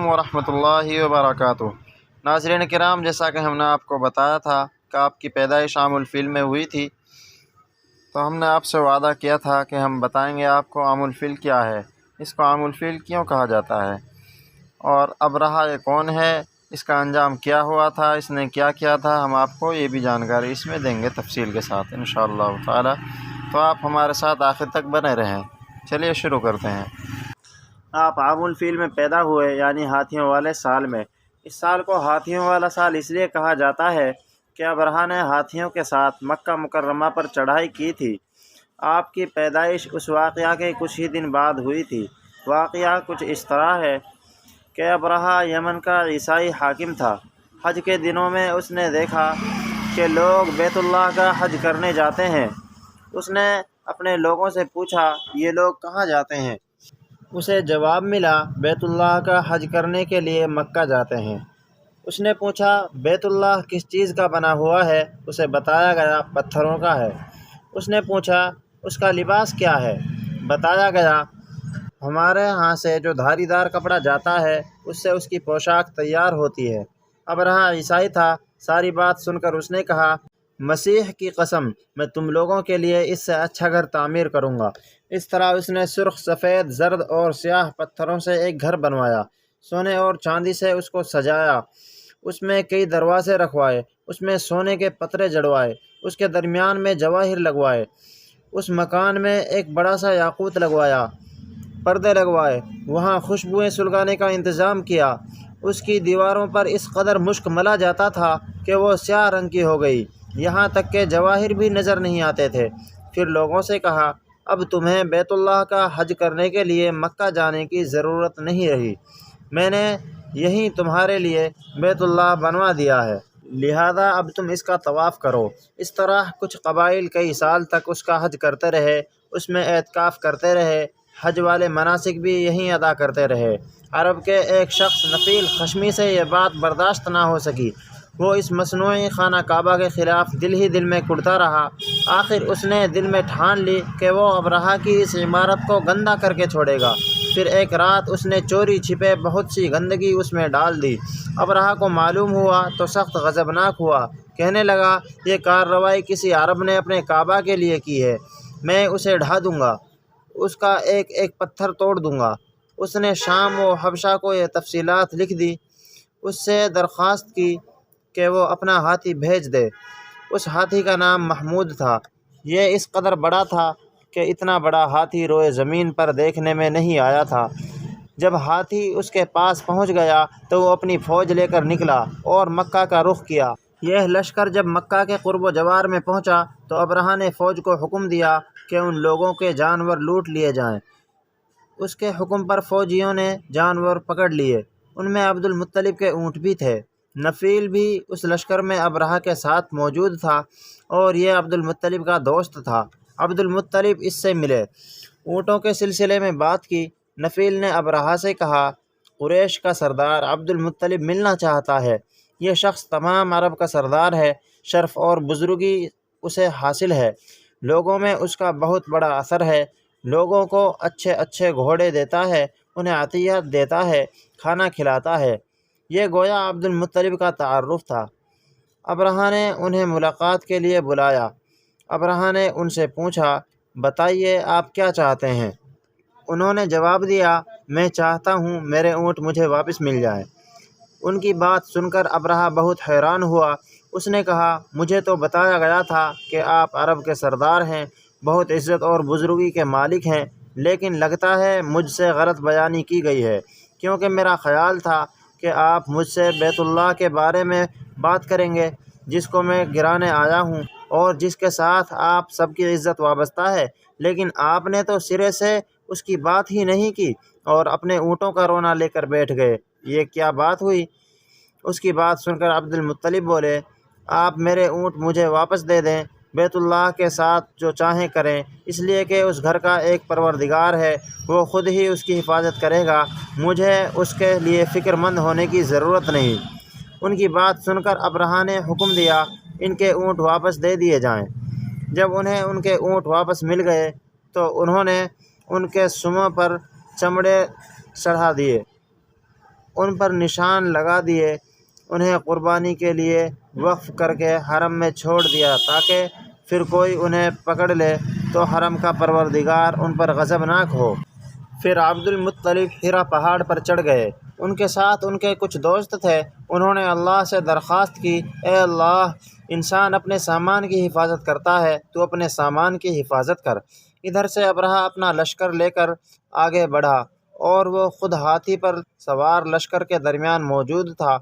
ورحمۃ اللہ وبرکاتہ۔ ناظرین کرام، جیسا کہ ہم نے آپ کو بتایا تھا کہ آپ کی پیدائش عام الفیل میں ہوئی تھی، تو ہم نے آپ سے وعدہ کیا تھا کہ ہم بتائیں گے آپ کو عام الفیل کیا ہے، اس کو عام الفیل کیوں کہا جاتا ہے، اور ابرہہ یہ کون ہے، اس کا انجام کیا ہوا تھا، اس نے کیا کیا تھا۔ ہم آپ کو یہ بھی جانکاری اس میں دیں گے تفصیل کے ساتھ انشاءاللہ تعالی، تو آپ ہمارے ساتھ آخر تک بنے رہیں۔ چلیے شروع کرتے ہیں۔ آپ عام الفیل میں پیدا ہوئے، یعنی ہاتھیوں والے سال میں۔ اس سال کو ہاتھیوں والا سال اس لیے کہا جاتا ہے کہ ابرہہ نے ہاتھیوں کے ساتھ مکہ مکرمہ پر چڑھائی کی تھی۔ آپ کی پیدائش اس واقعہ کے کچھ ہی دن بعد ہوئی تھی۔ واقعہ کچھ اس طرح ہے کہ ابرہہ یمن کا عیسائی حاکم تھا۔ حج کے دنوں میں اس نے دیکھا کہ لوگ بیت اللہ کا حج کرنے جاتے ہیں۔ اس نے اپنے لوگوں سے پوچھا، یہ لوگ کہاں جاتے ہیں؟ اسے جواب ملا، بیت اللہ کا حج کرنے کے لیے مکہ جاتے ہیں۔ اس نے پوچھا، بیت اللہ کس چیز کا بنا ہوا ہے؟ اسے بتایا گیا پتھروں کا ہے۔ اس نے پوچھا، اس کا لباس کیا ہے؟ بتایا گیا، ہمارے ہاں سے جو دھاری دار کپڑا جاتا ہے اس سے اس کی پوشاک تیار ہوتی ہے۔ ابرہہ عیسائی تھا۔ ساری بات سن کر اس نے کہا، مسیح کی قسم، میں تم لوگوں کے لیے اس سے اچھا گھر تعمیر کروں گا۔ اس طرح اس نے سرخ، سفید، زرد اور سیاہ پتھروں سے ایک گھر بنوایا، سونے اور چاندی سے اس کو سجایا، اس میں کئی دروازے رکھوائے، اس میں سونے کے پترے جڑوائے، اس کے درمیان میں جواہر لگوائے، اس مکان میں ایک بڑا سا یاقوت لگوایا، پردے لگوائے، وہاں خوشبوئیں سلگانے کا انتظام کیا۔ اس کی دیواروں پر اس قدر مشک ملا جاتا تھا کہ وہ سیاہ رنگ کی ہو گئی، یہاں تک کہ جواہر بھی نظر نہیں آتے تھے۔ پھر لوگوں سے کہا، اب تمہیں بیت اللہ کا حج کرنے کے لیے مکہ جانے کی ضرورت نہیں رہی، میں نے یہیں تمہارے لیے بیت اللہ بنوا دیا ہے، لہذا اب تم اس کا طواف کرو۔ اس طرح کچھ قبائل کئی سال تک اس کا حج کرتے رہے، اس میں اعتکاف کرتے رہے، حج والے مناسک بھی یہیں ادا کرتے رہے۔ عرب کے ایک شخص نفیل خشمی سے یہ بات برداشت نہ ہو سکی، وہ اس مصنوعی خانہ کعبہ کے خلاف دل ہی دل میں کڑتا رہا۔ آخر اس نے دل میں ٹھان لی کہ وہ ابرہہ کی اس عمارت کو گندہ کر کے چھوڑے گا۔ پھر ایک رات اس نے چوری چھپے بہت سی گندگی اس میں ڈال دی۔ ابرہہ کو معلوم ہوا تو سخت غضبناک ہوا، کہنے لگا، یہ کارروائی کسی عرب نے اپنے کعبہ کے لیے کی ہے، میں اسے ڈھا دوں گا، اس کا ایک ایک پتھر توڑ دوں گا۔ اس نے شام و حبشہ کو یہ تفصیلات لکھ دی، اس سے درخواست کی کہ وہ اپنا ہاتھی بھیج دے۔ اس ہاتھی کا نام محمود تھا۔ یہ اس قدر بڑا تھا کہ اتنا بڑا ہاتھی روئے زمین پر دیکھنے میں نہیں آیا تھا۔ جب ہاتھی اس کے پاس پہنچ گیا تو وہ اپنی فوج لے کر نکلا اور مکہ کا رخ کیا۔ یہ لشکر جب مکہ کے قرب و جوار میں پہنچا تو ابرہہ نے فوج کو حکم دیا کہ ان لوگوں کے جانور لوٹ لیے جائیں۔ اس کے حکم پر فوجیوں نے جانور پکڑ لیے، ان میں عبد المطلب کے اونٹ بھی تھے۔ نفیل بھی اس لشکر میں ابرہہ کے ساتھ موجود تھا اور یہ عبد المطلب کا دوست تھا۔ عبد المطلب اس سے ملے، اونٹوں کے سلسلے میں بات کی۔ نفیل نے ابرہہ سے کہا، قریش کا سردار عبد المطلب ملنا چاہتا ہے، یہ شخص تمام عرب کا سردار ہے، شرف اور بزرگی اسے حاصل ہے، لوگوں میں اس کا بہت بڑا اثر ہے، لوگوں کو اچھے اچھے گھوڑے دیتا ہے، انہیں عطیات دیتا ہے، کھانا کھلاتا ہے۔ یہ گویا عبد المطلب کا تعارف تھا۔ ابرہہ نے انہیں ملاقات کے لیے بلایا۔ ابرہہ نے ان سے پوچھا، بتائیے آپ کیا چاہتے ہیں؟ انہوں نے جواب دیا، میں چاہتا ہوں میرے اونٹ مجھے واپس مل جائیں۔ ان کی بات سن کر ابرہہ بہت حیران ہوا۔ اس نے کہا، مجھے تو بتایا گیا تھا کہ آپ عرب کے سردار ہیں، بہت عزت اور بزرگی کے مالک ہیں، لیکن لگتا ہے مجھ سے غلط بیانی کی گئی ہے، کیونکہ میرا خیال تھا کہ آپ مجھ سے بیت اللہ کے بارے میں بات کریں گے، جس کو میں گرانے آیا ہوں اور جس کے ساتھ آپ سب کی عزت وابستہ ہے، لیکن آپ نے تو سرے سے اس کی بات ہی نہیں کی اور اپنے اونٹوں کا رونا لے کر بیٹھ گئے، یہ کیا بات ہوئی؟ اس کی بات سن کر عبد المطلب بولے، آپ میرے اونٹ مجھے واپس دے دیں، بیت اللہ کے ساتھ جو چاہیں کریں، اس لیے کہ اس گھر کا ایک پروردگار ہے، وہ خود ہی اس کی حفاظت کرے گا، مجھے اس کے لیے فکر مند ہونے کی ضرورت نہیں۔ ان کی بات سن کر ابرہہ نے حکم دیا، ان کے اونٹ واپس دے دیے جائیں۔ جب انہیں ان کے اونٹ واپس مل گئے تو انہوں نے ان کے سموں پر چمڑے چڑھا دیے ان پر نشان لگا دیے، انہیں قربانی کے لیے وقف کر کے حرم میں چھوڑ دیا تاکہ پھر کوئی انہیں پکڑ لے تو حرم کا پروردگار ان پر غضبناک ہو۔ پھر عبد المطلب حرا پہاڑ پر چڑھ گئے، ان کے ساتھ ان کے کچھ دوست تھے۔ انہوں نے اللہ سے درخواست کی، اے اللہ، انسان اپنے سامان کی حفاظت کرتا ہے، تو اپنے سامان کی حفاظت کر۔ ادھر سے ابرہہ اپنا لشکر لے کر آگے بڑھا اور وہ خود ہاتھی پر سوار لشکر کے درمیان موجود تھا۔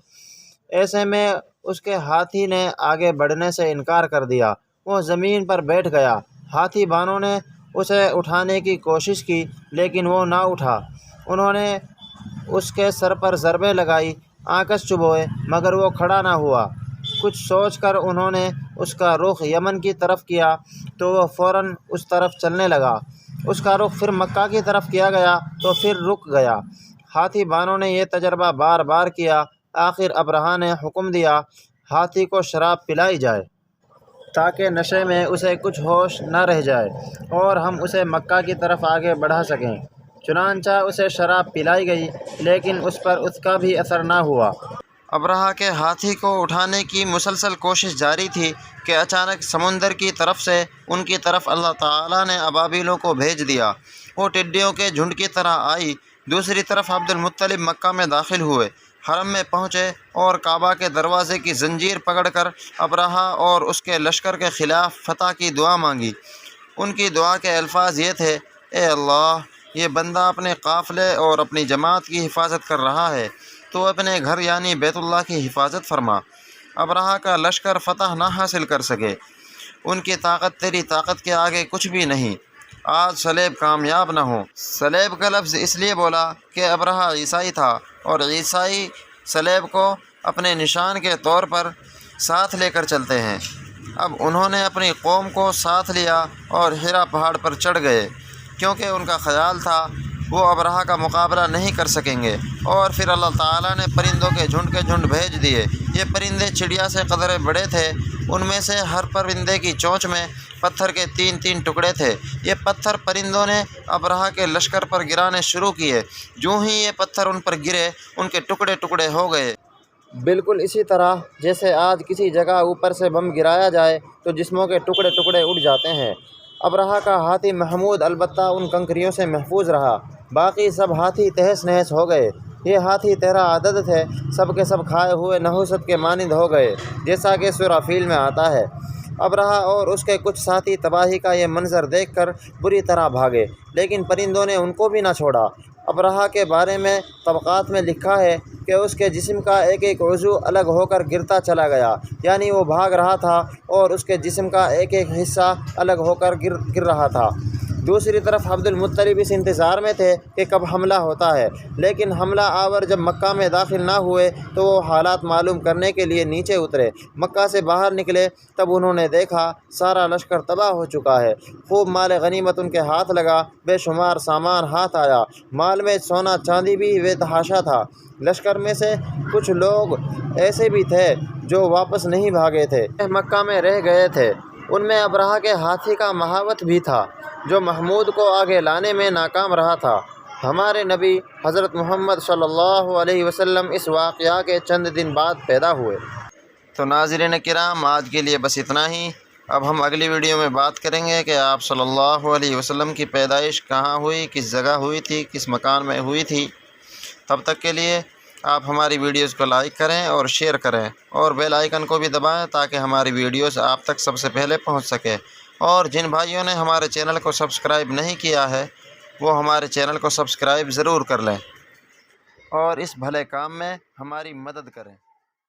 ایسے میں اس کے ہاتھی نے آگے بڑھنے سے انکار کر دیا، وہ زمین پر بیٹھ گیا۔ ہاتھی بانوں نے اسے اٹھانے کی کوشش کی لیکن وہ نہ اٹھا۔ انہوں نے اس کے سر پر ضربیں لگائی، آنکس چبھوئے مگر وہ کھڑا نہ ہوا۔ کچھ سوچ کر انہوں نے اس کا رخ یمن کی طرف کیا تو وہ فوراً اس طرف چلنے لگا۔ اس کا رخ پھر مکہ کی طرف کیا گیا تو پھر رک گیا۔ ہاتھی بانوں نے یہ تجربہ بار بار کیا۔ آخر ابرہہ نے حکم دیا ہاتھی کو شراب پلائی جائے تاکہ نشے میں اسے کچھ ہوش نہ رہ جائے اور ہم اسے مکہ کی طرف آگے بڑھا سکیں۔ چنانچہ اسے شراب پلائی گئی لیکن اس پر اس کا بھی اثر نہ ہوا۔ ابرہہ کے ہاتھی کو اٹھانے کی مسلسل کوشش جاری تھی کہ اچانک سمندر کی طرف سے ان کی طرف اللہ تعالیٰ نے ابابیلوں کو بھیج دیا۔ وہ ٹڈیوں کے جھنڈ کی طرح آئی۔ دوسری طرف عبد المطلب مکہ میں داخل ہوئے، حرم میں پہنچے اور کعبہ کے دروازے کی زنجیر پکڑ کر ابرہہ اور اس کے لشکر کے خلاف فتح کی دعا مانگی۔ ان کی دعا کے الفاظ یہ تھے، اے اللہ، یہ بندہ اپنے قافلے اور اپنی جماعت کی حفاظت کر رہا ہے، تو اپنے گھر یعنی بیت اللہ کی حفاظت فرما۔ ابرہہ کا لشکر فتح نہ حاصل کر سکے، ان کی طاقت تیری طاقت کے آگے کچھ بھی نہیں۔ آج سلیب کامیاب نہ ہو۔ سلیب کا لفظ اس لیے بولا کہ ابرہہ عیسائی تھا اور عیسائی سلیب کو اپنے نشان کے طور پر ساتھ لے کر چلتے ہیں۔ اب انہوں نے اپنی قوم کو ساتھ لیا اور حرا پہاڑ پر چڑھ گئے کیونکہ ان کا خیال تھا وہ ابرہہ کا مقابلہ نہیں کر سکیں گے، اور پھر اللہ تعالیٰ نے پرندوں کے جھنڈ بھیج دیے۔ یہ پرندے چڑیا سے قدرے بڑے تھے، ان میں سے ہر پرندے کی چونچ میں پتھر کے 3 ٹکڑے تھے۔ یہ پتھر پرندوں نے ابرہہ کے لشکر پر گرانے شروع کیے۔ جو ہی یہ پتھر ان پر گرے ان کے ٹکڑے ٹکڑے ہو گئے۔ بالکل اسی طرح جیسے آج کسی جگہ اوپر سے بم گرایا جائے تو جسموں کے ٹکڑے ٹکڑے اڑ جاتے ہیں۔ ابرہہ کا ہاتھی محمود البتہ ان کنکریوں سے محفوظ رہا، باقی سب ہاتھی تہس نہس ہو گئے۔ یہ ہاتھی 13 عدد تھے، سب کے سب کھائے ہوئے نحوست کے مانند ہو گئے، جیسا کہ سورہ فیل میں آتا ہے۔ ابرہہ اور اس کے کچھ ساتھی تباہی کا یہ منظر دیکھ کر بری طرح بھاگے، لیکن پرندوں نے ان کو بھی نہ چھوڑا۔ ابرہہ کے بارے میں طبقات میں لکھا ہے کہ اس کے جسم کا ایک ایک عضو الگ ہو کر گرتا چلا گیا، یعنی وہ بھاگ رہا تھا اور اس کے جسم کا ایک ایک حصہ الگ ہو کر گر رہا تھا۔ دوسری طرف عبد المطلب اس انتظار میں تھے کہ کب حملہ ہوتا ہے، لیکن حملہ آور جب مکہ میں داخل نہ ہوئے تو وہ حالات معلوم کرنے کے لیے نیچے اترے۔ مکہ سے باہر نکلے تب انہوں نے دیکھا سارا لشکر تباہ ہو چکا ہے۔ خوب مال غنیمت ان کے ہاتھ لگا، بے شمار سامان ہاتھ آیا، مال میں سونا چاندی بھی بے تحاشا تھا۔ لشکر میں سے کچھ لوگ ایسے بھی تھے جو واپس نہیں بھاگے تھے، مکہ میں رہ گئے تھے۔ ان میں ابرہہ کے ہاتھی کا مہاوت بھی تھا جو محمود کو آگے لانے میں ناکام رہا تھا۔ ہمارے نبی حضرت محمد صلی اللہ علیہ وسلم اس واقعہ کے چند دن بعد پیدا ہوئے۔ تو ناظرین کرام، آج کے لیے بس اتنا ہی۔ اب ہم اگلی ویڈیو میں بات کریں گے کہ آپ صلی اللہ علیہ وسلم کی پیدائش کہاں ہوئی، کس جگہ ہوئی تھی، کس مکان میں ہوئی تھی۔ تب تک کے لیے آپ ہماری ویڈیوز کو لائک کریں اور شیئر کریں اور بیل آئیکن کو بھی دبائیں تاکہ ہماری ویڈیوز آپ تک سب سے پہلے پہنچ سکے۔ اور جن بھائیوں نے ہمارے چینل کو سبسکرائب نہیں کیا ہے وہ ہمارے چینل کو سبسکرائب ضرور کر لیں اور اس بھلے کام میں ہماری مدد کریں۔